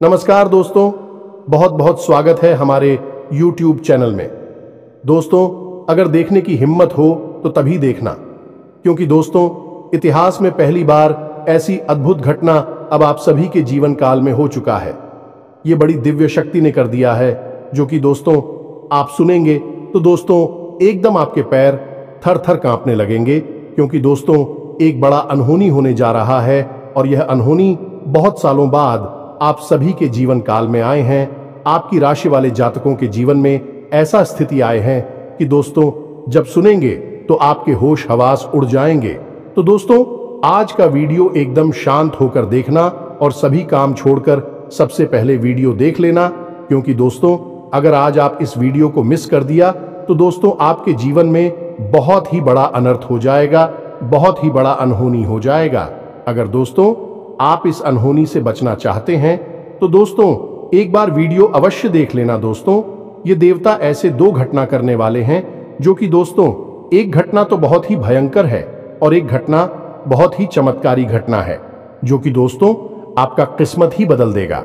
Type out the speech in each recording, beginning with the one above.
नमस्कार दोस्तों, बहुत बहुत स्वागत है हमारे YouTube चैनल में। दोस्तों, अगर देखने की हिम्मत हो तो तभी देखना, क्योंकि दोस्तों इतिहास में पहली बार ऐसी अद्भुत घटना अब आप सभी के जीवन काल में हो चुका है। ये बड़ी दिव्य शक्ति ने कर दिया है, जो कि दोस्तों आप सुनेंगे तो दोस्तों एकदम आपके पैर थर थर कांपने लगेंगे, क्योंकि दोस्तों एक बड़ा अनहोनी होने जा रहा है और यह अनहोनी बहुत सालों बाद आप सभी के जीवन काल में आए हैं। आपकी राशि वाले जातकों के जीवन में ऐसा स्थिति आए हैं कि दोस्तों जब सुनेंगे तो आपके होश हवास उड़ जाएंगे। तो दोस्तों आज का वीडियो एकदम शांत होकर देखना और सभी काम छोड़कर सबसे पहले वीडियो देख लेना, क्योंकि दोस्तों अगर आज आप इस वीडियो को मिस कर दिया तो दोस्तों आपके जीवन में बहुत ही बड़ा अनर्थ हो जाएगा, बहुत ही बड़ा अनहोनी हो जाएगा। अगर दोस्तों आप इस अनहोनी से बचना चाहते हैं तो दोस्तों एक बार वीडियो अवश्य देख लेना। दोस्तों ये देवता ऐसे दो घटना करने वाले हैं, जो कि दोस्तों एक घटना तो बहुत ही भयंकर है और एक घटना बहुत ही चमत्कारी घटना है, जो कि दोस्तों आपका किस्मत ही बदल देगा।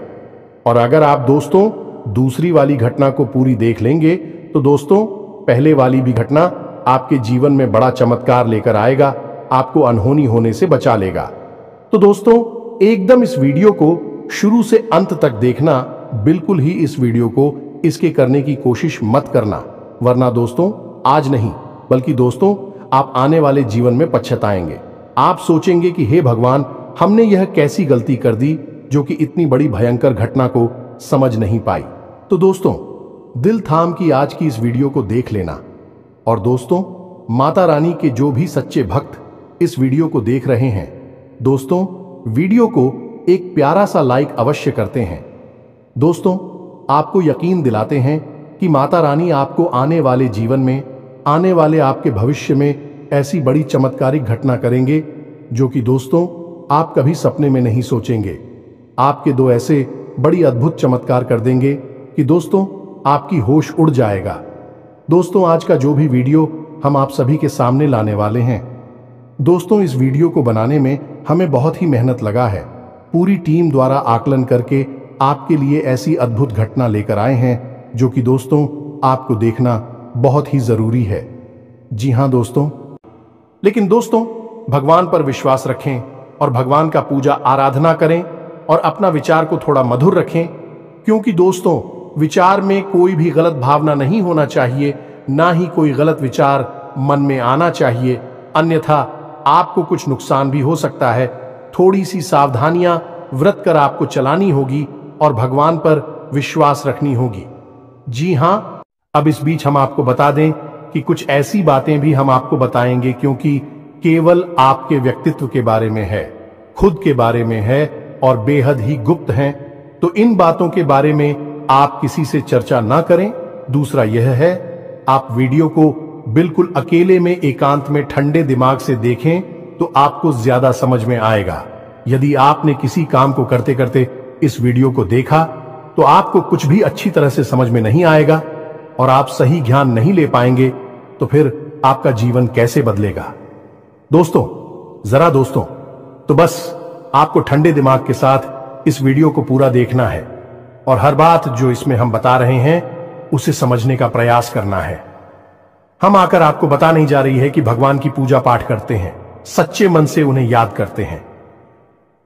और अगर आप दोस्तों दूसरी वाली घटना को पूरी देख लेंगे तो दोस्तों पहले वाली भी घटना आपके जीवन में बड़ा चमत्कार लेकर आएगा, आपको अनहोनी होने से बचा लेगा। तो दोस्तों एकदम इस वीडियो को शुरू से अंत तक देखना, बिल्कुल ही इस वीडियो को इसके करने की कोशिश मत करना, वरना दोस्तों आज नहीं बल्कि दोस्तों आप आने वाले जीवन में पछताएंगे। आप सोचेंगे कि हे भगवान, हमने यह कैसी गलती कर दी जो कि इतनी बड़ी भयंकर घटना को समझ नहीं पाई। तो दोस्तों दिल थाम की आज की इस वीडियो को देख लेना। और दोस्तों माता रानी के जो भी सच्चे भक्त इस वीडियो को देख रहे हैं, दोस्तों वीडियो को एक प्यारा सा लाइक अवश्य करते हैं। दोस्तों आपको यकीन दिलाते हैं कि माता रानी आपको आने वाले जीवन में, आने वाले आपके भविष्य में ऐसी बड़ी चमत्कारिक घटना करेंगे जो कि दोस्तों आप कभी सपने में नहीं सोचेंगे। आपके दो ऐसे बड़ी अद्भुत चमत्कार कर देंगे कि दोस्तों आपकी होश उड़ जाएगा। दोस्तों आज का जो भी वीडियो हम आप सभी के सामने लाने वाले हैं, दोस्तों इस वीडियो को बनाने में हमें बहुत ही मेहनत लगा है। पूरी टीम द्वारा आकलन करके आपके लिए ऐसी अद्भुत घटना लेकर आए हैं, जो कि दोस्तों आपको देखना बहुत ही जरूरी है। जी हां दोस्तों, लेकिन दोस्तों भगवान पर विश्वास रखें और भगवान का पूजा आराधना करें और अपना विचार को थोड़ा मधुर रखें, क्योंकि दोस्तों विचार में कोई भी गलत भावना नहीं होना चाहिए, ना ही कोई गलत विचार मन में आना चाहिए, अन्यथा आपको कुछ नुकसान भी हो सकता है। थोड़ी सी सावधानियां व्रत कर आपको चलानी होगी और भगवान पर विश्वास रखनी होगी। जी हां, अब इस बीच हम आपको बता दें कि कुछ ऐसी बातें भी हम आपको बताएंगे क्योंकि केवल आपके व्यक्तित्व के बारे में है, खुद के बारे में है और बेहद ही गुप्त हैं। तो इन बातों के बारे में आप किसी से चर्चा ना करें। दूसरा यह है, आप वीडियो को बिल्कुल अकेले में एकांत में ठंडे दिमाग से देखें तो आपको ज्यादा समझ में आएगा। यदि आपने किसी काम को करते करते इस वीडियो को देखा तो आपको कुछ भी अच्छी तरह से समझ में नहीं आएगा और आप सही ज्ञान नहीं ले पाएंगे, तो फिर आपका जीवन कैसे बदलेगा। दोस्तों तो बस आपको ठंडे दिमाग के साथ इस वीडियो को पूरा देखना है और हर बात जो इसमें हम बता रहे हैं उसे समझने का प्रयास करना है। हम आकर आपको बता नहीं जा रही है कि भगवान की पूजा पाठ करते हैं, सच्चे मन से उन्हें याद करते हैं।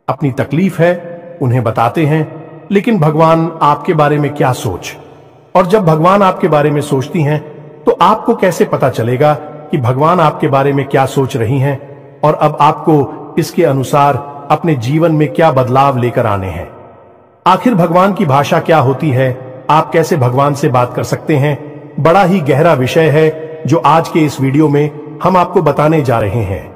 अपनी तकलीफ है उन्हें बताते हैं, लेकिन भगवान आपके बारे में क्या सोच, और जब भगवान आपके बारे में सोचती हैं तो आपको कैसे पता चलेगा कि भगवान आपके बारे में क्या सोच रही हैं और अब आपको इसके अनुसार अपने जीवन में क्या बदलाव लेकर आने हैं। आखिर भगवान की भाषा क्या होती है, आप कैसे भगवान से बात कर सकते हैं, बड़ा ही गहरा विषय है जो आज के इस वीडियो में हम आपको बताने जा रहे हैं।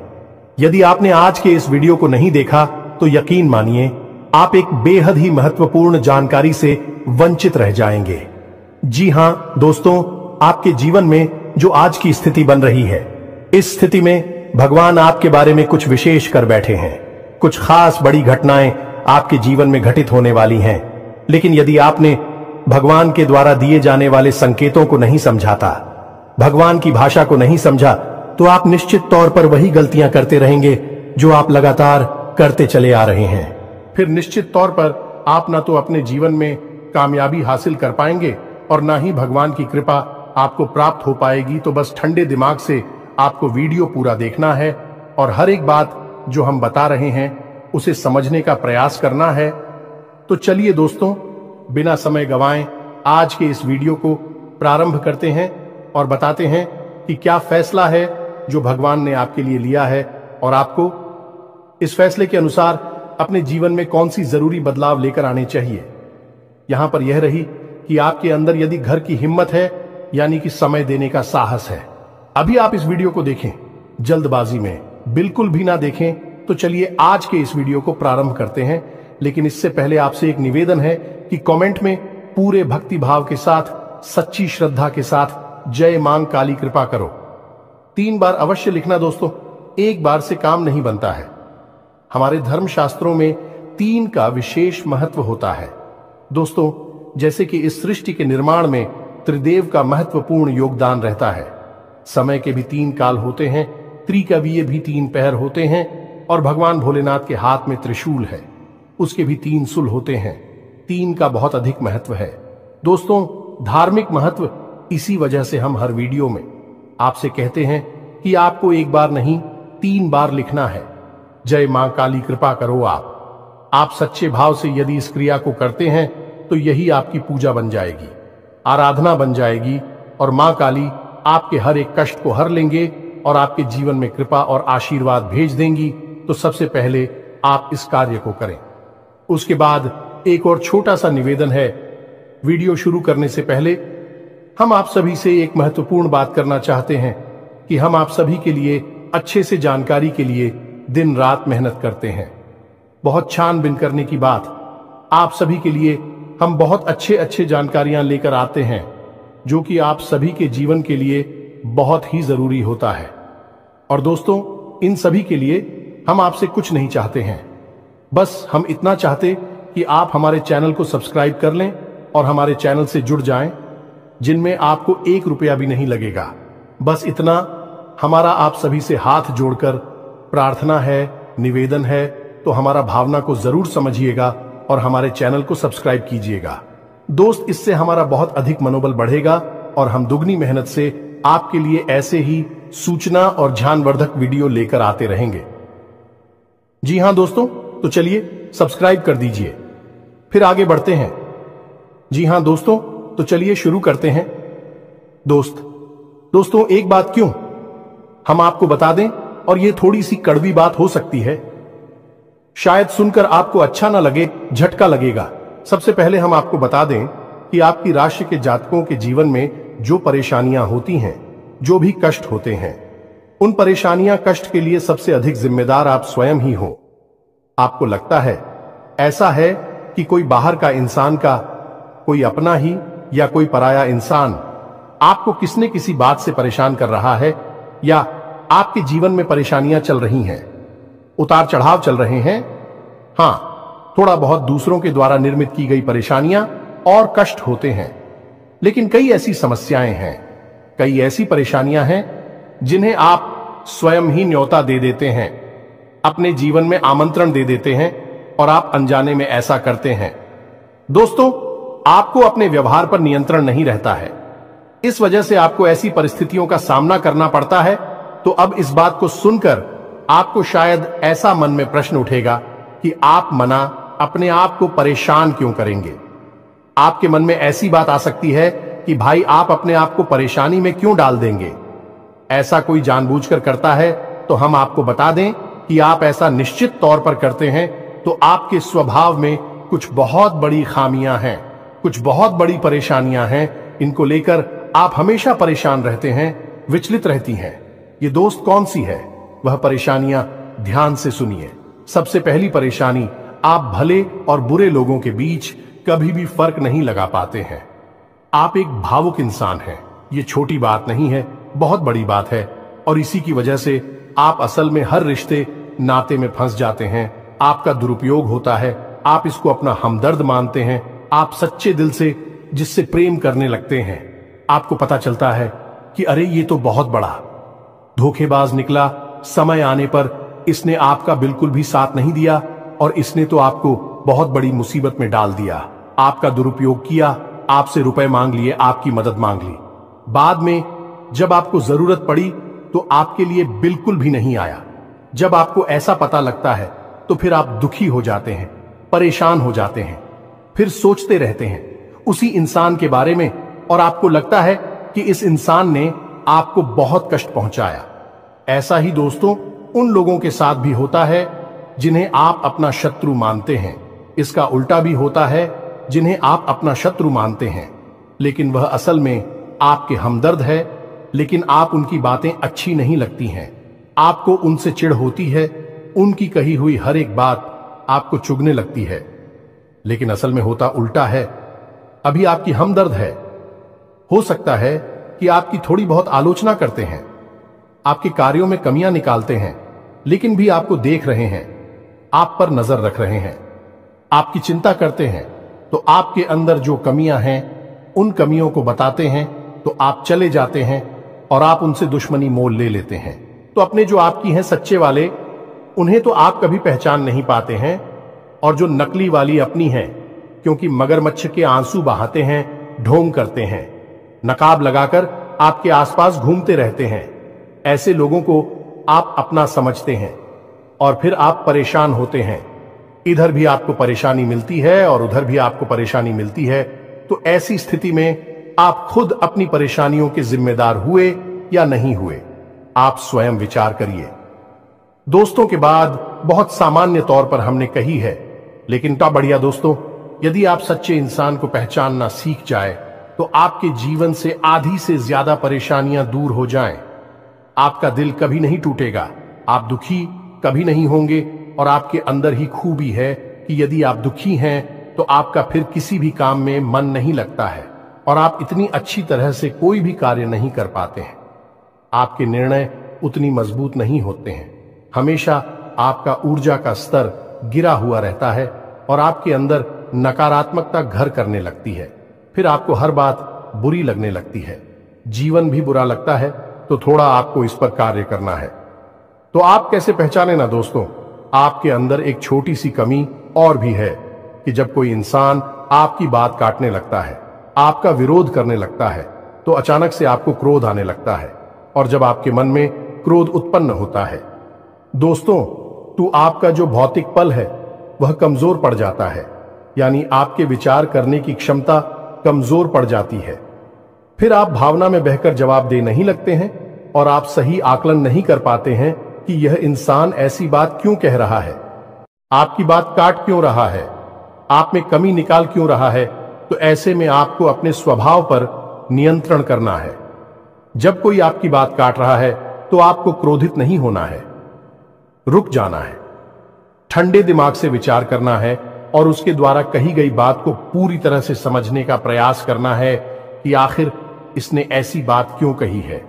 यदि आपने आज के इस वीडियो को नहीं देखा तो यकीन मानिए आप एक बेहद ही महत्वपूर्ण जानकारी से वंचित रह जाएंगे। जी हां दोस्तों, आपके जीवन में जो आज की स्थिति बन रही है, इस स्थिति में भगवान आपके बारे में कुछ विशेष कर बैठे हैं। कुछ खास बड़ी घटनाएं आपके जीवन में घटित होने वाली हैं, लेकिन यदि आपने भगवान के द्वारा दिए जाने वाले संकेतों को नहीं समझाता, भगवान की भाषा को नहीं समझा, तो आप निश्चित तौर पर वही गलतियां करते रहेंगे जो आप लगातार करते चले आ रहे हैं। फिर निश्चित तौर पर आप ना तो अपने जीवन में कामयाबी हासिल कर पाएंगे और ना ही भगवान की कृपा आपको प्राप्त हो पाएगी। तो बस ठंडे दिमाग से आपको वीडियो पूरा देखना है और हर एक बात जो हम बता रहे हैं उसे समझने का प्रयास करना है। तो चलिए दोस्तों, बिना समय गंवाएं आज के इस वीडियो को प्रारंभ करते हैं और बताते हैं कि क्या फैसला है जो भगवान ने आपके लिए लिया है और आपको इस फैसले के अनुसार अपने जीवन में कौन सी जरूरी बदलाव लेकर आने चाहिए। यहां पर यह रही कि आपके अंदर यदि घर की हिम्मत है, यानी कि समय देने का साहस है। अभी आप इस वीडियो को देखें, जल्दबाजी में बिल्कुल भी ना देखें। तो चलिए आज के इस वीडियो को प्रारंभ करते हैं, लेकिन इससे पहले आपसे एक निवेदन है कि कमेंट में पूरे भक्ति भाव के साथ, सच्ची श्रद्धा के साथ जय मां काली कृपा करो 3 बार अवश्य लिखना दोस्तों। एक बार से काम नहीं बनता है। हमारे धर्म शास्त्रों में 3 का विशेष महत्व होता है दोस्तों। जैसे कि इस सृष्टि के निर्माण में त्रिदेव का महत्वपूर्ण योगदान रहता है। समय के भी 3 काल होते हैं, त्रिकवीय भी 3 पहर होते हैं और भगवान भोलेनाथ के हाथ में त्रिशूल है, उसके भी 3 सुल होते हैं। 3 का बहुत अधिक महत्व है दोस्तों। धार्मिक महत्व इसी वजह से हम हर वीडियो में आपसे कहते हैं कि आपको एक बार नहीं 3 बार लिखना है, जय मां काली कृपा करो। आप सच्चे भाव से यदि इस क्रिया को करते हैं तो यही आपकी पूजा बन जाएगी, आराधना बन जाएगी और मां काली आपके हर एक कष्ट को हर लेंगे और आपके जीवन में कृपा और आशीर्वाद भेज देंगी। तो सबसे पहले आप इस कार्य को करें। उसके बाद एक और छोटा सा निवेदन है। वीडियो शुरू करने से पहले हम आप सभी से एक महत्वपूर्ण बात करना चाहते हैं कि हम आप सभी के लिए अच्छे से जानकारी के लिए दिन रात मेहनत करते हैं। बहुत छानबीन करने की बात, आप सभी के लिए हम बहुत अच्छे जानकारियां लेकर आते हैं जो कि आप सभी के जीवन के लिए बहुत ही जरूरी होता है। और दोस्तों, इन सभी के लिए हम आपसे कुछ नहीं चाहते हैं, बस हम इतना चाहते कि आप हमारे चैनल को सब्सक्राइब कर लें और हमारे चैनल से जुड़ जाएं, जिनमें आपको 1 रुपया भी नहीं लगेगा। बस इतना हमारा आप सभी से हाथ जोड़कर प्रार्थना है, निवेदन है। तो हमारा भावना को जरूर समझिएगा और हमारे चैनल को सब्सक्राइब कीजिएगा दोस्त। इससे हमारा बहुत अधिक मनोबल बढ़ेगा और हम दुगनी मेहनत से आपके लिए ऐसे ही सूचना और ध्यानवर्धक वीडियो लेकर आते रहेंगे। जी हां दोस्तों, तो चलिए सब्सक्राइब कर दीजिए, फिर आगे बढ़ते हैं। जी हां दोस्तों, तो चलिए शुरू करते हैं। दोस्तों एक बात क्यों हम आपको बता दें, और ये थोड़ी सी कड़वी बात हो सकती है, शायद सुनकर आपको अच्छा ना लगे, झटका लगेगा। सबसे पहले हम आपको बता दें कि आपकी राशि के जातकों के जीवन में जो परेशानियां होती हैं, जो भी कष्ट होते हैं, उन परेशानियां कष्ट के लिए सबसे अधिक जिम्मेदार आप स्वयं ही हो। आपको लगता है ऐसा है कि कोई बाहर का इंसान का, कोई अपना ही या कोई पराया इंसान आपको किसने किसी बात से परेशान कर रहा है, या आपके जीवन में परेशानियां चल रही हैं, उतार चढ़ाव चल रहे हैं। हां, थोड़ा बहुत दूसरों के द्वारा निर्मित की गई परेशानियां और कष्ट होते हैं, लेकिन कई ऐसी समस्याएं हैं, कई ऐसी परेशानियां हैं जिन्हें आप स्वयं ही न्योता दे देते हैं, अपने जीवन में आमंत्रण दे देते हैं और आप अनजाने में ऐसा करते हैं। दोस्तों, आपको अपने व्यवहार पर नियंत्रण नहीं रहता है, इस वजह से आपको ऐसी परिस्थितियों का सामना करना पड़ता है। तो अब इस बात को सुनकर आपको शायद ऐसा मन में प्रश्न उठेगा कि आप मना अपने आप को परेशान क्यों करेंगे। आपके मन में ऐसी बात आ सकती है कि भाई आप अपने आप को परेशानी में क्यों डाल देंगे। ऐसा कोई जानबूझकर करता है तो हम आपको बता दें कि आप ऐसा निश्चित तौर पर करते हैं तो आपके स्वभाव में कुछ बहुत बड़ी खामियां हैं, कुछ बहुत बड़ी परेशानियां हैं। इनको लेकर आप हमेशा परेशान रहते हैं, विचलित रहती हैं। ये दोस्त कौन सी है वह परेशानियां, ध्यान से सुनिए। सबसे पहली परेशानी, आप भले और बुरे लोगों के बीच कभी भी फर्क नहीं लगा पाते हैं। आप एक भावुक इंसान हैं, ये छोटी बात नहीं है, बहुत बड़ी बात है। और इसी की वजह से आप असल में हर रिश्ते नाते में फंस जाते हैं। आपका दुरुपयोग होता है, आप इसको अपना हमदर्द मानते हैं, आप सच्चे दिल से जिससे प्रेम करने लगते हैं। आपको पता चलता है कि अरे ये तो बहुत बड़ा धोखेबाज निकला, समय आने पर इसने आपका बिल्कुल भी साथ नहीं दिया और इसने तो आपको बहुत बड़ी मुसीबत में डाल दिया, आपका दुरुपयोग किया, आपसे रुपए मांग लिए, आपकी मदद मांग ली। बाद में जब आपको जरूरत पड़ी तो आपके लिए बिल्कुल भी नहीं आया। जब आपको ऐसा पता लगता है तो फिर आप दुखी हो जाते हैं, परेशान हो जाते हैं, फिर सोचते रहते हैं उसी इंसान के बारे में और आपको लगता है कि इस इंसान ने आपको बहुत कष्ट पहुंचाया। ऐसा ही दोस्तों उन लोगों के साथ भी होता है जिन्हें आप अपना शत्रु मानते हैं। इसका उल्टा भी होता है, जिन्हें आप अपना शत्रु मानते हैं लेकिन वह असल में आपके हमदर्द है, लेकिन आप उनकी बातें अच्छी नहीं लगती हैं, आपको उनसे चिढ़ होती है, उनकी कही हुई हर एक बात आपको चुभने लगती है। लेकिन असल में होता उल्टा है। अभी आपकी हमदर्द है, हो सकता है कि आपकी थोड़ी बहुत आलोचना करते हैं, आपके कार्यों में कमियां निकालते हैं, लेकिन भी आपको देख रहे हैं, आप पर नजर रख रहे हैं, आपकी चिंता करते हैं, तो आपके अंदर जो कमियां हैं उन कमियों को बताते हैं तो आप चले जाते हैं और आप उनसे दुश्मनी मोल ले लेते हैं। तो अपने जो आपकी हैं सच्चे वाले, उन्हें तो आप कभी पहचान नहीं पाते हैं, और जो नकली वाली अपनी हैं, क्योंकि मगरमच्छ के आंसू बहाते हैं, ढोंग करते हैं, नकाब लगाकर आपके आसपास घूमते रहते हैं, ऐसे लोगों को आप अपना समझते हैं और फिर आप परेशान होते हैं। इधर भी आपको परेशानी मिलती है और उधर भी आपको परेशानी मिलती है। तो ऐसी स्थिति में आप खुद अपनी परेशानियों के जिम्मेदार हुए या नहीं हुए, आप स्वयं विचार करिए। दोस्तों के बाद बहुत सामान्य तौर पर हमने कही है, लेकिन तो बढ़िया दोस्तों, यदि आप सच्चे इंसान को पहचानना सीख जाए तो आपके जीवन से आधी से ज्यादा परेशानियां दूर हो जाएं। आपका दिल कभी नहीं टूटेगा, आप दुखी कभी नहीं होंगे, और आपके अंदर ही खूबी है कि यदि आप दुखी हैं तो आपका फिर किसी भी काम में मन नहीं लगता है और आप इतनी अच्छी तरह से कोई भी कार्य नहीं कर पाते हैं। आपके निर्णय उतनी मजबूत नहीं होते हैं, हमेशा आपका ऊर्जा का स्तर गिरा हुआ रहता है और आपके अंदर नकारात्मकता घर करने लगती है। फिर आपको हर बात बुरी लगने लगती है, जीवन भी बुरा लगता है। तो थोड़ा आपको इस पर कार्य करना है। तो आप कैसे पहचाने ना दोस्तों, आपके अंदर एक छोटी सी कमी और भी है कि जब कोई इंसान आपकी बात काटने लगता है, आपका विरोध करने लगता है, तो अचानक से आपको क्रोध आने लगता है, और जब आपके मन में क्रोध उत्पन्न होता है दोस्तों, तो आपका जो भौतिक पल है वह कमजोर पड़ जाता है, यानी आपके विचार करने की क्षमता कमजोर पड़ जाती है। फिर आप भावना में बहकर जवाब दे नहीं लगते हैं और आप सही आकलन नहीं कर पाते हैं कि यह इंसान ऐसी बात क्यों कह रहा है, आपकी बात काट क्यों रहा है, आप में कमी निकाल क्यों रहा है। तो ऐसे में आपको अपने स्वभाव पर नियंत्रण करना है। जब कोई आपकी बात काट रहा है तो आपको क्रोधित नहीं होना है, रुक जाना है, ठंडे दिमाग से विचार करना है और उसके द्वारा कही गई बात को पूरी तरह से समझने का प्रयास करना है कि आखिर इसने ऐसी बात क्यों कही है।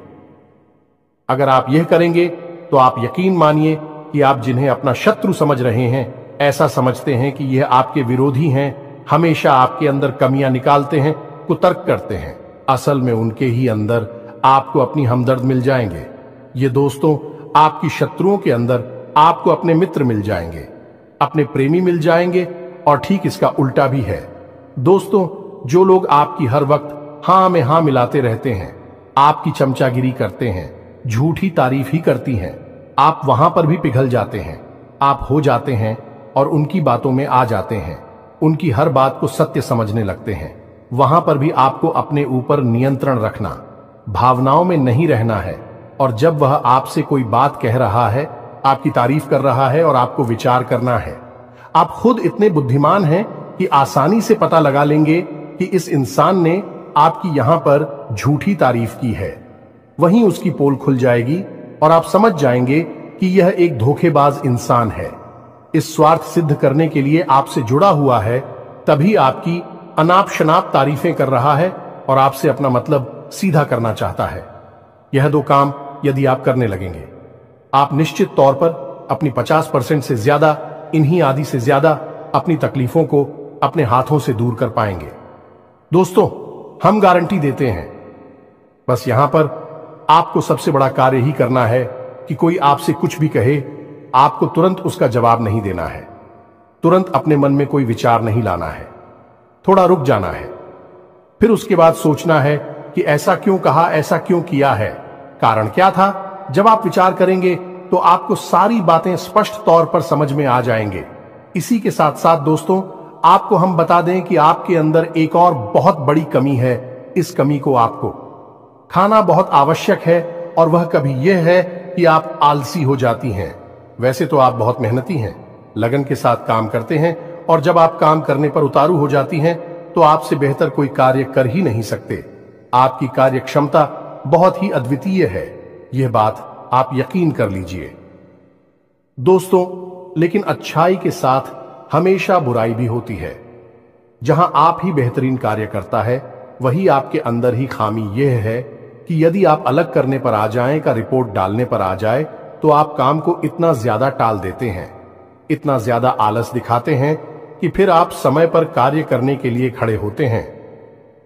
अगर आप यह करेंगे तो आप यकीन मानिए कि आप जिन्हें अपना शत्रु समझ रहे हैं, ऐसा समझते हैं कि यह आपके विरोधी हैं, हमेशा आपके अंदर कमियां निकालते हैं, कुतर्क करते हैं, असल में उनके ही अंदर आपको अपनी हमदर्द मिल जाएंगे। ये दोस्तों, आपकी शत्रुओं के अंदर आपको अपने मित्र मिल जाएंगे, अपने प्रेमी मिल जाएंगे, और ठीक इसका उल्टा भी है। दोस्तों, जो लोग आपकी हर वक्त हां में हां मिलाते रहते हैं, आपकी चमचागिरी करते हैं, झूठी तारीफ ही करती हैं, आप वहां पर भी पिघल जाते हैं, आप हो जाते हैं और उनकी बातों में आ जाते हैं, उनकी हर बात को सत्य समझने लगते हैं। वहां पर भी आपको अपने ऊपर नियंत्रण रखना, भावनाओं में नहीं रहना है। और जब वह आपसे कोई बात कह रहा है, आपकी तारीफ कर रहा है, और आपको विचार करना है। आप खुद इतने बुद्धिमान हैं कि आसानी से पता लगा लेंगे कि इस इंसान ने आपकी यहां पर झूठी तारीफ की है। वहीं उसकी पोल खुल जाएगी और आप समझ जाएंगे कि यह एक धोखेबाज इंसान है, इस स्वार्थ सिद्ध करने के लिए आपसे जुड़ा हुआ है, तभी आपकी अनाप शनाप तारीफें कर रहा है और आपसे अपना मतलब सीधा करना चाहता है। यह दो काम यदि आप करने लगेंगे, आप निश्चित तौर पर अपनी 50% से ज्यादा, इन्हीं आदि से ज्यादा अपनी तकलीफों को अपने हाथों से दूर कर पाएंगे। दोस्तों, हम गारंटी देते हैं, बस यहां पर आपको सबसे बड़ा कार्य ही करना है कि कोई आपसे कुछ भी कहे, आपको तुरंत उसका जवाब नहीं देना है। तुरंत अपने मन में कोई विचार नहीं लाना है, थोड़ा रुक जाना है। फिर उसके बाद सोचना है कि ऐसा क्यों कहा, ऐसा क्यों किया है, कारण क्या था। जब आप विचार करेंगे तो आपको सारी बातें स्पष्ट तौर पर समझ में आ जाएंगे। इसी के साथ साथ दोस्तों, आपको हम बता दें कि आपके अंदर एक और बहुत बड़ी कमी है। इस कमी को आपको खाना बहुत आवश्यक है, और वह कभी यह है कि आप आलसी हो जाती हैं। वैसे तो आप बहुत मेहनती हैं, लगन के साथ काम करते हैं, और जब आप काम करने पर उतारू हो जाती हैं तो आपसे बेहतर कोई कार्य कर ही नहीं सकते। आपकी कार्य क्षमता बहुत ही अद्वितीय है, यह बात आप यकीन कर लीजिए दोस्तों। लेकिन अच्छाई के साथ हमेशा बुराई भी होती है। जहां आप ही बेहतरीन कार्य करता है, वही आपके अंदर ही खामी यह है कि यदि आप अलग करने पर आ जाएं, का रिपोर्ट डालने पर आ जाए, तो आप काम को इतना ज्यादा टाल देते हैं, इतना ज्यादा आलस दिखाते हैं कि फिर आप समय पर कार्य करने के लिए खड़े होते हैं,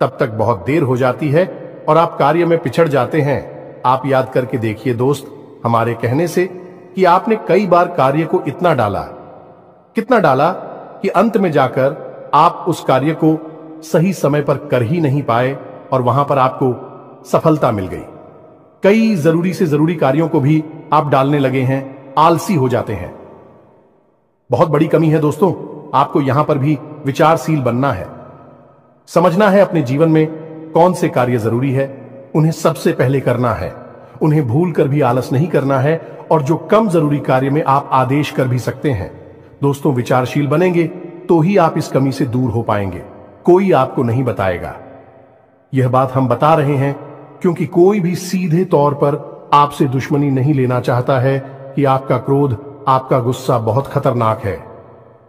तब तक बहुत देर हो जाती है और आप कार्य में पिछड़ जाते हैं। आप याद करके देखिए दोस्त, हमारे कहने से कि आपने कई बार कार्य को इतना डाला, कितना डाला कि अंत में जाकर आप उस कार्य को सही समय पर कर ही नहीं पाए और वहां पर आपको सफलता मिल गई। कई जरूरी से जरूरी कार्यों को भी आप डालने लगे हैं, आलसी हो जाते हैं। बहुत बड़ी कमी है दोस्तों, आपको यहां पर भी विचारशील बनना है, समझना है अपने जीवन में कौन से कार्य जरूरी है, उन्हें सबसे पहले करना है, उन्हें भूल कर भी आलस नहीं करना है, और जो कम जरूरी कार्य में आप आदेश कर भी सकते हैं। दोस्तों, विचारशील बनेंगे तो ही आप इस कमी से दूर हो पाएंगे, कोई आपको नहीं बताएगा। यह बात हम बता रहे हैं क्योंकि कोई भी सीधे तौर पर आपसे दुश्मनी नहीं लेना चाहता है कि आपका क्रोध, आपका गुस्सा बहुत खतरनाक है।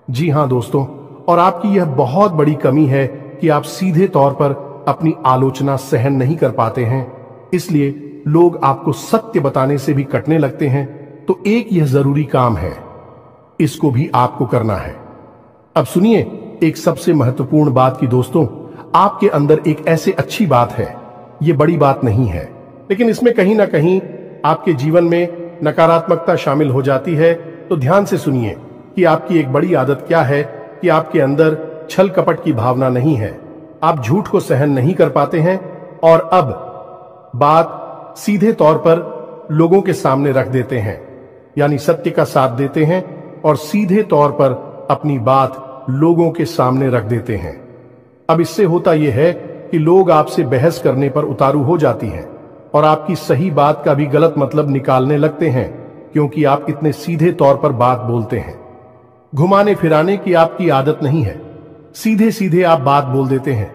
जी हां दोस्तों, और आपकी यह बहुत बड़ी कमी है कि आप सीधे तौर पर अपनी आलोचना सहन नहीं कर पाते हैं, इसलिए लोग आपको सत्य बताने से भी कटने लगते हैं। तो एक यह जरूरी काम है, इसको भी आपको करना है। अब सुनिए एक सबसे महत्वपूर्ण बात की दोस्तों, आपके अंदर एक ऐसे अच्छी बात है, यह बड़ी बात नहीं है, लेकिन इसमें कहीं ना कहीं आपके जीवन में नकारात्मकता शामिल हो जाती है। तो ध्यान से सुनिए कि आपकी एक बड़ी आदत क्या है कि आपके अंदर छल कपट की भावना नहीं है, आप झूठ को सहन नहीं कर पाते हैं, और अब बात सीधे तौर पर लोगों के सामने रख देते हैं, यानी सत्य का साथ देते हैं और सीधे तौर पर अपनी बात लोगों के सामने रख देते हैं। अब इससे होता यह है कि लोग आपसे बहस करने पर उतारू हो जाती हैं और आपकी सही बात का भी गलत मतलब निकालने लगते हैं, क्योंकि आप इतने सीधे तौर पर बात बोलते हैं। घुमाने फिराने की आपकी आदत नहीं है, सीधे सीधे आप बात बोल देते हैं,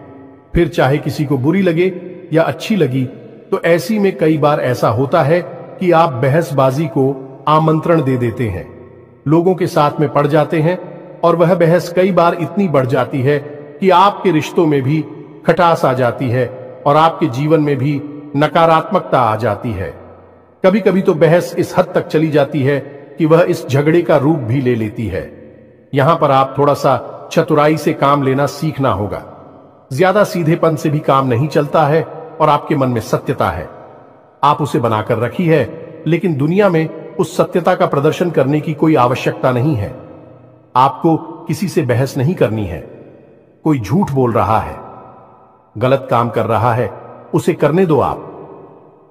फिर चाहे किसी को बुरी लगे या अच्छी लगी। तो ऐसी में कई बार ऐसा होता है कि आप बहसबाजी को आमंत्रण दे देते हैं, लोगों के साथ में पड़ जाते हैं, और वह बहस कई बार इतनी बढ़ जाती है कि आपके रिश्तों में भी खटास आ जाती है और आपके जीवन में भी नकारात्मकता आ जाती है। कभी कभी तो बहस इस हद तक चली जाती है कि वह इस झगड़े का रूप भी ले लेती है। यहां पर आप थोड़ा सा चतुराई से काम लेना सीखना होगा। ज्यादा सीधेपन से भी काम नहीं चलता है, और आपके मन में सत्यता है, आप उसे बनाकर रखी है, लेकिन दुनिया में उस सत्यता का प्रदर्शन करने की कोई आवश्यकता नहीं है। आपको किसी से बहस नहीं करनी है। कोई झूठ बोल रहा है, गलत काम कर रहा है, उसे करने दो आप,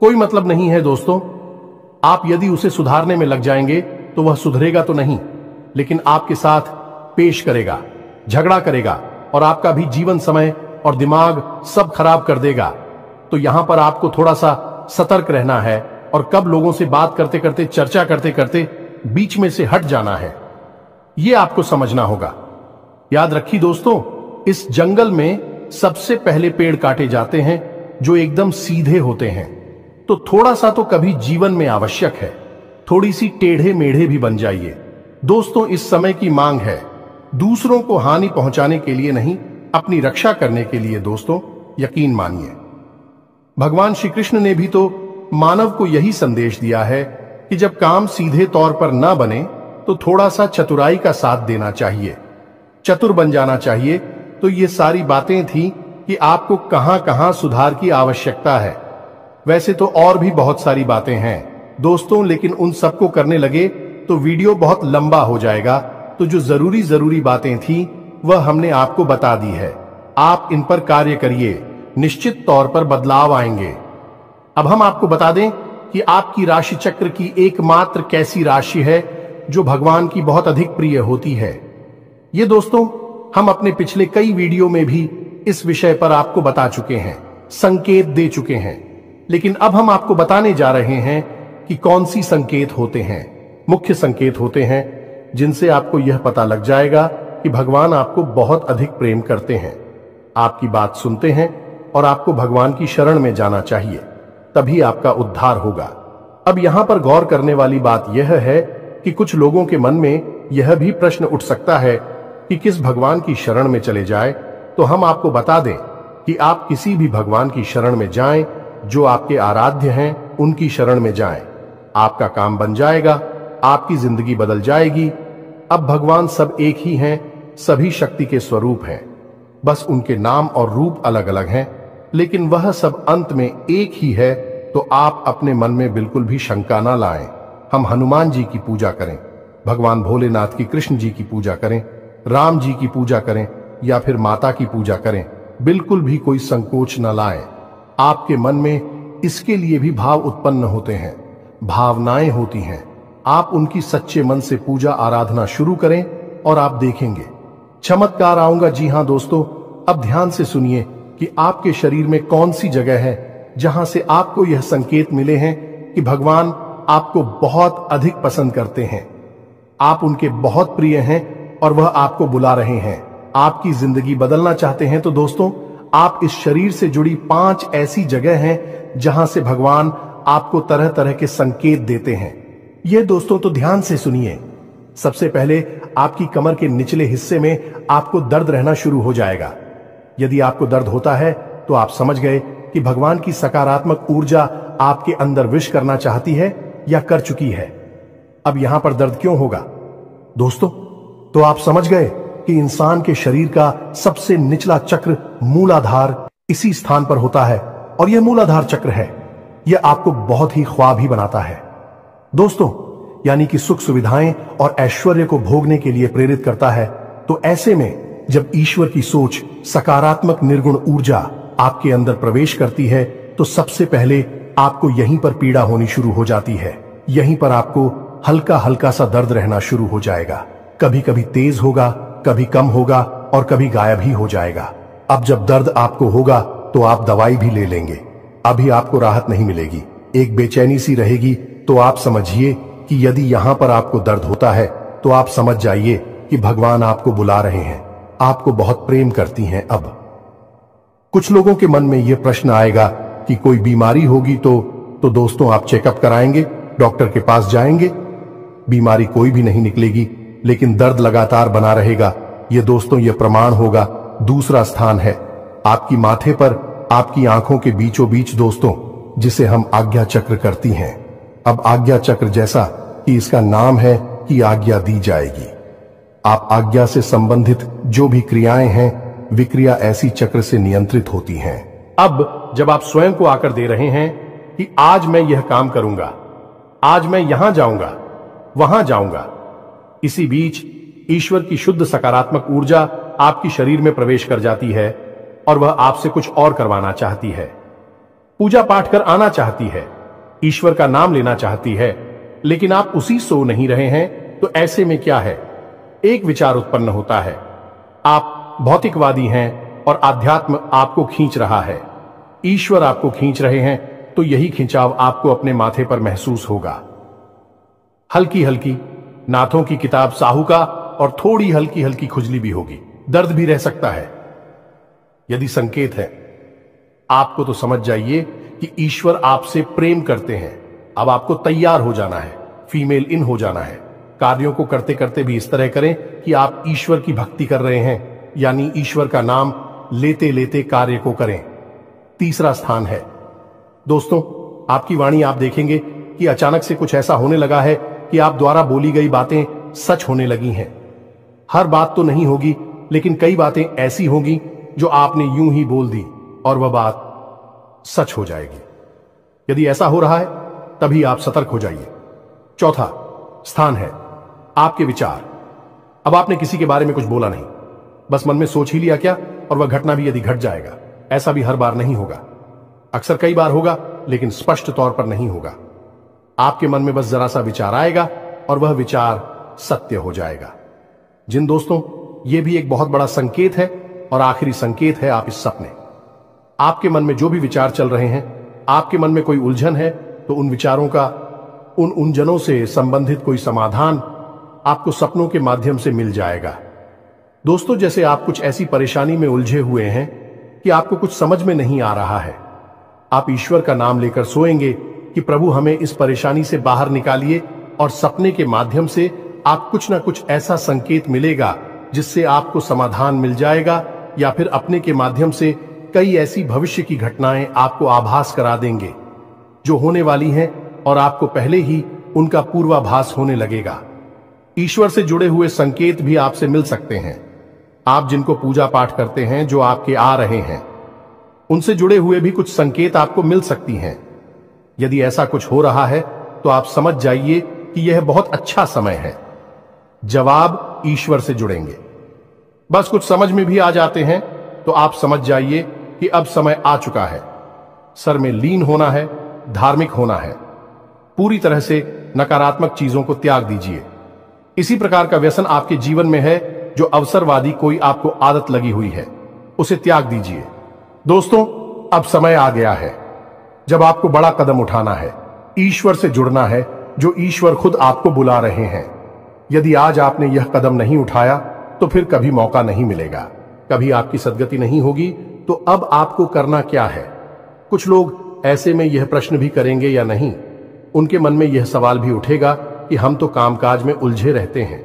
कोई मतलब नहीं है दोस्तों। आप यदि उसे सुधारने में लग जाएंगे तो वह सुधरेगा तो नहीं, लेकिन आपके साथ पेश करेगा, झगड़ा करेगा, और आपका भी जीवन समय और दिमाग सब खराब कर देगा। तो यहां पर आपको थोड़ा सा सतर्क रहना है, और कब लोगों से बात करते करते, चर्चा करते करते बीच में से हट जाना है, यह आपको समझना होगा। याद रखिए दोस्तों, इस जंगल में सबसे पहले पेड़ काटे जाते हैं जो एकदम सीधे होते हैं। तो थोड़ा सा तो कभी जीवन में आवश्यक है, थोड़ी सी टेढ़े मेढ़े भी बन जाइए। दोस्तों, इस समय की मांग है दूसरों को हानि पहुंचाने के लिए नहीं, अपनी रक्षा करने के लिए। दोस्तों, यकीन मानिए, भगवान श्री कृष्ण ने भी तो मानव को यही संदेश दिया है कि जब काम सीधे तौर पर ना बने तो थोड़ा सा चतुराई का साथ देना चाहिए, चतुर बन जाना चाहिए। तो ये सारी बातें थी कि आपको कहां कहां सुधार की आवश्यकता है। वैसे तो और भी बहुत सारी बातें हैं दोस्तों, लेकिन उन सबको करने लगे तो वीडियो बहुत लंबा हो जाएगा, तो जो जरूरी जरूरी बातें थी वह हमने आपको बता दी है। आप इन पर कार्य करिए, निश्चित तौर पर बदलाव आएंगे। अब हम आपको बता दें कि आपकी राशि चक्र की एकमात्र कैसी राशि है जो भगवान की बहुत अधिक प्रिय होती है। ये दोस्तों, हम अपने पिछले कई वीडियो में भी इस विषय पर आपको बता चुके हैं, संकेत दे चुके हैं, लेकिन अब हम आपको बताने जा रहे हैं कि कौन सी संकेत होते हैं। मुख्य संकेत होते हैं जिनसे आपको यह पता लग जाएगा कि भगवान आपको बहुत अधिक प्रेम करते हैं, आपकी बात सुनते हैं और आपको भगवान की शरण में जाना चाहिए, तभी आपका उद्धार होगा। अब यहां पर गौर करने वाली बात यह है कि कुछ लोगों के मन में यह भी प्रश्न उठ सकता है कि किस भगवान की शरण में चले जाए। तो हम आपको बता दें कि आप किसी भी भगवान की शरण में जाएं, जो आपके आराध्य हैं उनकी शरण में जाएं। आपका काम बन जाएगा, आपकी जिंदगी बदल जाएगी। अब भगवान सब एक ही हैं, सभी शक्ति के स्वरूप हैं, बस उनके नाम और रूप अलग अलग हैं, लेकिन वह सब अंत में एक ही है। तो आप अपने मन में बिल्कुल भी शंका ना लाएं। हम हनुमान जी की पूजा करें, भगवान भोलेनाथ की, कृष्ण जी की पूजा करें, राम जी की पूजा करें या फिर माता की पूजा करें, बिल्कुल भी कोई संकोच न लाएं। आपके मन में इसके लिए भी भाव उत्पन्न होते हैं, भावनाएं होती हैं। आप उनकी सच्चे मन से पूजा आराधना शुरू करें और आप देखेंगे चमत्कार आऊंगा। जी हां दोस्तों, अब ध्यान से सुनिए कि आपके शरीर में कौन सी जगह है जहां से आपको यह संकेत मिले हैं कि भगवान आपको बहुत अधिक पसंद करते हैं, आप उनके बहुत प्रिय हैं और वह आपको बुला रहे हैं। आपकी जिंदगी बदलना चाहते हैं तो दोस्तों, आप इस शरीर से जुड़ी 5 ऐसी जगह हैं जहां से भगवान आपको तरह तरह के संकेत देते हैं। ये दोस्तों तो ध्यान से सुनिए। सबसे पहले आपकी कमर के निचले हिस्से में आपको दर्द रहना शुरू हो जाएगा। यदि आपको दर्द होता है तो आप समझ गए कि भगवान की सकारात्मक ऊर्जा आपके अंदर विश करना चाहती है या कर चुकी है। अब यहां पर दर्द क्यों होगा दोस्तों? तो आप समझ गए कि इंसान के शरीर का सबसे निचला चक्र मूलाधार इसी स्थान पर होता है और यह मूलाधार चक्र है। यह आपको बहुत ही ख्वाब ही बनाता है दोस्तों, यानी कि सुख सुविधाएं और ऐश्वर्य को भोगने के लिए प्रेरित करता है। तो ऐसे में जब ईश्वर की सोच, सकारात्मक निर्गुण ऊर्जा आपके अंदर प्रवेश करती है तो सबसे पहले आपको यहीं पर पीड़ा होनी शुरू हो जाती है। यहीं पर आपको हल्का हल्का सा दर्द रहना शुरू हो जाएगा। कभी कभी तेज होगा, कभी कम होगा और कभी गायब ही हो जाएगा। अब जब दर्द आपको होगा तो आप दवाई भी ले लेंगे, अभी आपको राहत नहीं मिलेगी, एक बेचैनी सी रहेगी। तो आप समझिए कि यदि यहां पर आपको दर्द होता है तो आप समझ जाइए कि भगवान आपको बुला रहे हैं, आपको बहुत प्रेम करती हैं। अब कुछ लोगों के मन में यह प्रश्न आएगा कि कोई बीमारी होगी तो दोस्तों आप चेकअप कराएंगे, डॉक्टर के पास जाएंगे, बीमारी कोई भी नहीं निकलेगी, लेकिन दर्द लगातार बना रहेगा। ये दोस्तों ये प्रमाण होगा। दूसरा स्थान है आपकी माथे पर, आपकी आंखों के बीचों बीच दोस्तों, जिसे हम आज्ञा चक्र करती हैं। अब आज्ञा चक्र जैसा कि इसका नाम है कि आज्ञा दी जाएगी। आप आज्ञा से संबंधित जो भी क्रियाएं हैं, विक्रिया ऐसी चक्र से नियंत्रित होती हैं। अब जब आप स्वयं को आकर दे रहे हैं कि आज मैं यह काम करूंगा, आज मैं यहां जाऊंगा, वहां जाऊंगा, इसी बीच ईश्वर की शुद्ध सकारात्मक ऊर्जा आपकी शरीर में प्रवेश कर जाती है और वह आपसे कुछ और करवाना चाहती है, पूजा पाठ कर आना चाहती है, ईश्वर का नाम लेना चाहती है, लेकिन आप उसी सो नहीं रहे हैं। तो ऐसे में क्या है, एक विचार उत्पन्न होता है, आप भौतिकवादी हैं और आध्यात्म आपको खींच रहा है, ईश्वर आपको खींच रहे हैं, तो यही खिंचाव आपको अपने माथे पर महसूस होगा। हल्की हल्की नाथों की किताब साहू का और थोड़ी हल्की हल्की खुजली भी होगी, दर्द भी रह सकता है। यदि संकेत है आपको तो समझ जाइए कि ईश्वर आपसे प्रेम करते हैं। अब आपको तैयार हो जाना है, फीमेल इन हो जाना है। कार्यों को करते करते भी इस तरह करें कि आप ईश्वर की भक्ति कर रहे हैं, यानी ईश्वर का नाम लेते लेते कार्य को करें। तीसरा स्थान है दोस्तों आपकी वाणी। आप देखेंगे कि अचानक से कुछ ऐसा होने लगा है कि आप द्वारा बोली गई बातें सच होने लगी हैं। हर बात तो नहीं होगी, लेकिन कई बातें ऐसी होंगी जो आपने यूं ही बोल दी और वह बात सच हो जाएगी। यदि ऐसा हो रहा है तभी आप सतर्क हो जाइए। चौथा स्थान है आपके विचार। अब आपने किसी के बारे में कुछ बोला नहीं, बस मन में सोच ही लिया क्या, और वह घटना भी यदि घट जाएगा। ऐसा भी हर बार नहीं होगा, अक्सर कई बार होगा, लेकिन स्पष्ट तौर पर नहीं होगा। आपके मन में बस जरा सा विचार आएगा और वह विचार सत्य हो जाएगा। जिन दोस्तों, यह भी एक बहुत बड़ा संकेत है और आखिरी संकेत है आप इस सपने। आपके मन में जो भी विचार चल रहे हैं, आपके मन में कोई उलझन है, तो उन विचारों का, उन उलझनों से संबंधित कोई समाधान आपको सपनों के माध्यम से मिल जाएगा। दोस्तों, जैसे आप कुछ ऐसी परेशानी में उलझे हुए हैं कि आपको कुछ समझ में नहीं आ रहा है, आप ईश्वर का नाम लेकर सोएंगे कि प्रभु हमें इस परेशानी से बाहर निकालिए, और सपने के माध्यम से आप कुछ ना कुछ ऐसा संकेत मिलेगा जिससे आपको समाधान मिल जाएगा, या फिर अपने के माध्यम से कई ऐसी भविष्य की घटनाएं आपको आभास करा देंगे जो होने वाली हैं, और आपको पहले ही उनका पूर्वाभास होने लगेगा। ईश्वर से जुड़े हुए संकेत भी आपसे मिल सकते हैं। आप जिनको पूजा पाठ करते हैं, जो आपके आ रहे हैं, उनसे जुड़े हुए भी कुछ संकेत आपको मिल सकती हैं। यदि ऐसा कुछ हो रहा है तो आप समझ जाइए कि यह बहुत अच्छा समय है। जवाब ईश्वर से जुड़ेंगे। बस कुछ समझ में भी आ जाते हैं तो आप समझ जाइए कि अब समय आ चुका है। सर में लीन होना है, धार्मिक होना है। पूरी तरह से नकारात्मक चीजों को त्याग दीजिए। इसी प्रकार का व्यसन आपके जीवन में है जो अवसरवादी कोई आपको आदत लगी हुई है, उसे त्याग दीजिए। दोस्तों, अब समय आ गया है जब आपको बड़ा कदम उठाना है, ईश्वर से जुड़ना है, जो ईश्वर खुद आपको बुला रहे हैं। यदि आज आपने यह कदम नहीं उठाया तो फिर कभी मौका नहीं मिलेगा, कभी आपकी सद्गति नहीं होगी। तो अब आपको करना क्या है? कुछ लोग ऐसे में यह प्रश्न भी करेंगे या नहीं, उनके मन में यह सवाल भी उठेगा कि हम तो कामकाज में उलझे रहते हैं,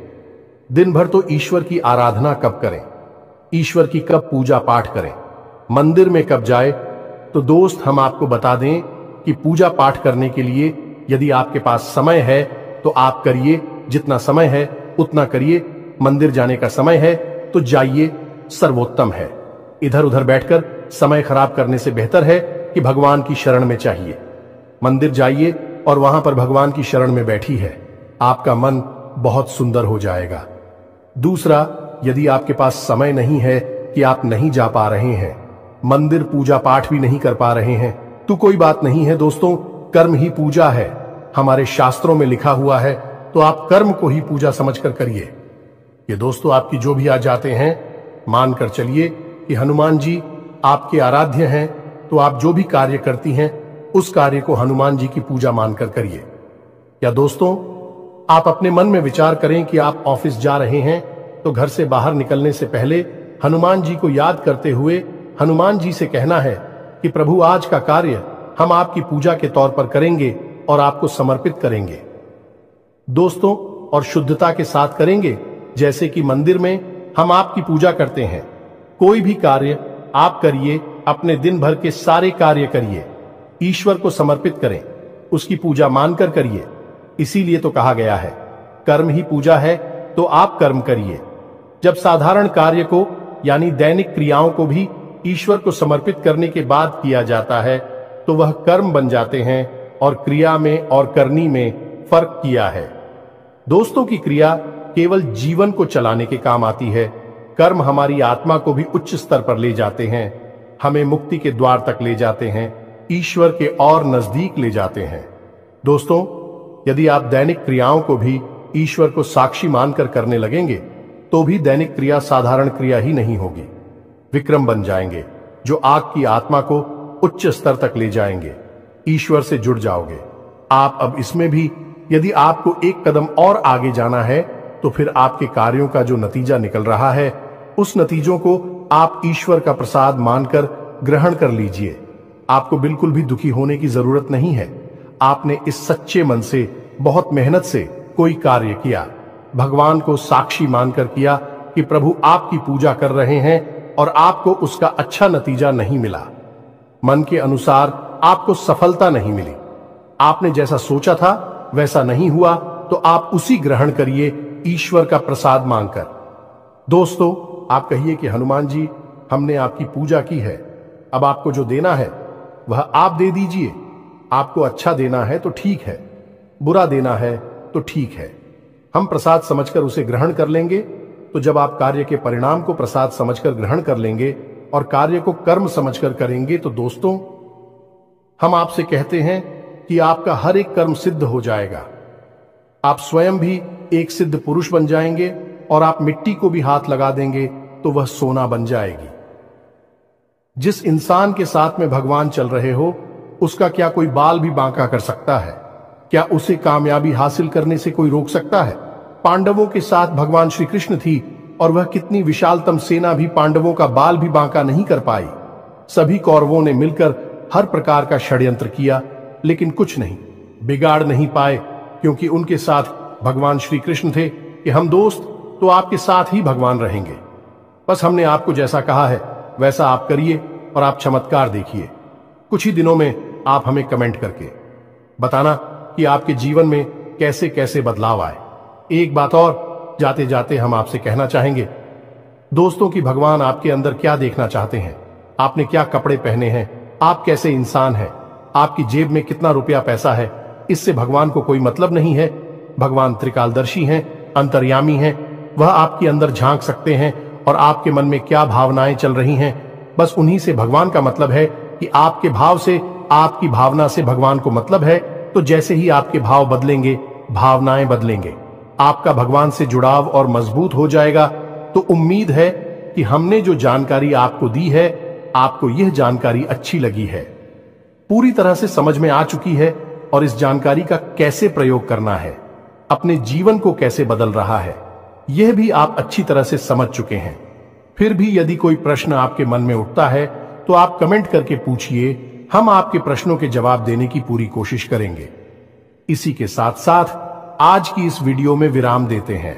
दिन भर तो ईश्वर की आराधना कब करें, ईश्वर की कब पूजा पाठ करें, मंदिर में कब जाए। तो दोस्त, हम आपको बता दें कि पूजा पाठ करने के लिए यदि आपके पास समय है तो आप करिए, जितना समय है उतना करिए। मंदिर जाने का समय है तो जाइए, सर्वोत्तम है। इधर उधर बैठकर समय खराब करने से बेहतर है कि भगवान की शरण में चाहिए। मंदिर जाइए और वहां पर भगवान की शरण में बैठी है, आपका मन बहुत सुंदर हो जाएगा। दूसरा, यदि आपके पास समय नहीं है कि आप नहीं जा पा रहे हैं, मंदिर पूजा पाठ भी नहीं कर पा रहे हैं, तो कोई बात नहीं है दोस्तों, कर्म ही पूजा है। हमारे शास्त्रों में लिखा हुआ है, तो आप कर्म को ही पूजा समझकर करिए। ये दोस्तों, आपकी जो भी आ जाते हैं, मानकर चलिए कि हनुमान जी आपके आराध्य हैं, तो आप जो भी कार्य करती हैं उस कार्य को हनुमान जी की पूजा मानकर करिए। या दोस्तों, आप अपने मन में विचार करें कि आप ऑफिस जा रहे हैं, तो घर से बाहर निकलने से पहले हनुमान जी को याद करते हुए हनुमान जी से कहना है कि प्रभु, आज का कार्य हम आपकी पूजा के तौर पर करेंगे और आपको समर्पित करेंगे दोस्तों, और शुद्धता के साथ करेंगे, जैसे कि मंदिर में हम आपकी पूजा करते हैं। कोई भी कार्य आप करिए, अपने दिन भर के सारे कार्य करिए, ईश्वर को समर्पित करें, उसकी पूजा मानकर करिए। इसीलिए तो कहा गया है, कर्म ही पूजा है, तो आप कर्म करिए। जब साधारण कार्य को यानी दैनिक क्रियाओं को भी ईश्वर को समर्पित करने के बाद किया जाता है, तो वह कर्म बन जाते हैं, और क्रिया में और करनी में फर्क किया है। दोस्तों, की क्रिया केवल जीवन को चलाने के काम आती है, कर्म हमारी आत्मा को भी उच्च स्तर पर ले जाते हैं, हमें मुक्ति के द्वार तक ले जाते हैं, ईश्वर के और नजदीक ले जाते हैं। दोस्तों, यदि आप दैनिक क्रियाओं को भी ईश्वर को साक्षी मानकर करने लगेंगे, तो भी दैनिक क्रिया साधारण क्रिया ही नहीं होगी, विक्रम बन जाएंगे, जो आग की आत्मा को उच्च स्तर तक ले जाएंगे। ईश्वर से जुड़ जाओगे आप। अब इसमें भी यदि आपको एक कदम और आगे जाना है, तो फिर आपके कार्यों का जो नतीजा निकल रहा है, उस नतीजों को आप ईश्वर का प्रसाद मानकर ग्रहण कर लीजिए। आपको बिल्कुल भी दुखी होने की जरूरत नहीं है। आपने इस सच्चे मन से, बहुत मेहनत से कोई कार्य किया, भगवान को साक्षी मानकर किया कि प्रभु आपकी पूजा कर रहे हैं, और आपको उसका अच्छा नतीजा नहीं मिला, मन के अनुसार आपको सफलता नहीं मिली, आपने जैसा सोचा था वैसा नहीं हुआ, तो आप उसी ग्रहण करिए ईश्वर का प्रसाद मांगकर। दोस्तों, आप कहिए कि हनुमान जी, हमने आपकी पूजा की है, अब आपको जो देना है वह आप दे दीजिए। आपको अच्छा देना है तो ठीक है, बुरा देना है तो ठीक है, हम प्रसाद समझकर उसे ग्रहण कर लेंगे, तो जब आप कार्य के परिणाम को प्रसाद समझकर ग्रहण कर लेंगे और कार्य को कर्म समझकर करेंगे, तो दोस्तों हम आपसे कहते हैं कि आपका हर एक कर्म सिद्ध हो जाएगा। आप स्वयं भी एक सिद्ध पुरुष बन जाएंगे और आप मिट्टी को भी हाथ लगा देंगे तो वह सोना बन जाएगी। जिस इंसान के साथ में भगवान चल रहे हो, उसका क्या कोई बाल भी बांका कर सकता है? क्या उसे कामयाबी हासिल करने से कोई रोक सकता है? पांडवों के साथ भगवान श्री कृष्ण थी और वह कितनी विशालतम सेना भी पांडवों का बाल भी बांका नहीं कर पाई। सभी कौरवों ने मिलकर हर प्रकार का षड्यंत्र किया, लेकिन कुछ नहीं बिगाड़ नहीं पाए, क्योंकि उनके साथ भगवान श्री कृष्ण थे कि हम दोस्त तो आपके साथ ही भगवान रहेंगे। बस हमने आपको जैसा कहा है वैसा आप करिए और आप चमत्कार देखिए। कुछ ही दिनों में आप हमें कमेंट करके बताना कि आपके जीवन में कैसे कैसे बदलाव आए। एक बात और जाते जाते हम आपसे कहना चाहेंगे दोस्तों कि भगवान आपके अंदर क्या देखना चाहते हैं, आपने क्या कपड़े पहने हैं, आप कैसे इंसान हैं, आपकी जेब में कितना रुपया पैसा है, इससे भगवान को कोई मतलब नहीं है। भगवान त्रिकालदर्शी हैं, अंतर्यामी हैं, वह आपके अंदर झांक सकते हैं और आपके मन में क्या भावनाएं चल रही हैं, बस उन्हीं से भगवान का मतलब है कि आपके भाव से, आपकी भावना से भगवान को मतलब है। तो जैसे ही आपके भाव बदलेंगे, भावनाएं बदलेंगे, आपका भगवान से जुड़ाव और मजबूत हो जाएगा। तो उम्मीद है कि हमने जो जानकारी आपको दी है, आपको यह जानकारी अच्छी लगी है, पूरी तरह से समझ में आ चुकी है और इस जानकारी का कैसे प्रयोग करना है, अपने जीवन को कैसे बदल रहा है, यह भी आप अच्छी तरह से समझ चुके हैं। फिर भी यदि कोई प्रश्न आपके मन में उठता है तो आप कमेंट करके पूछिए, हम आपके प्रश्नों के जवाब देने की पूरी कोशिश करेंगे। इसी के साथ साथ आज की इस वीडियो में विराम देते हैं।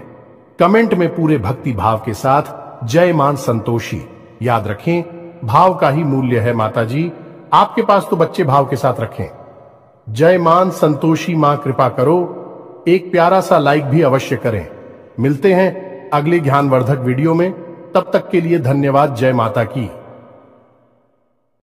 कमेंट में पूरे भक्ति भाव के साथ जय मान संतोषी याद रखें, भाव का ही मूल्य है माता जी, आपके पास तो बच्चे भाव के साथ रखें। जय मान संतोषी मां कृपा करो, एक प्यारा सा लाइक भी अवश्य करें। मिलते हैं अगले ज्ञानवर्धक वीडियो में, तब तक के लिए धन्यवाद। जय माता की।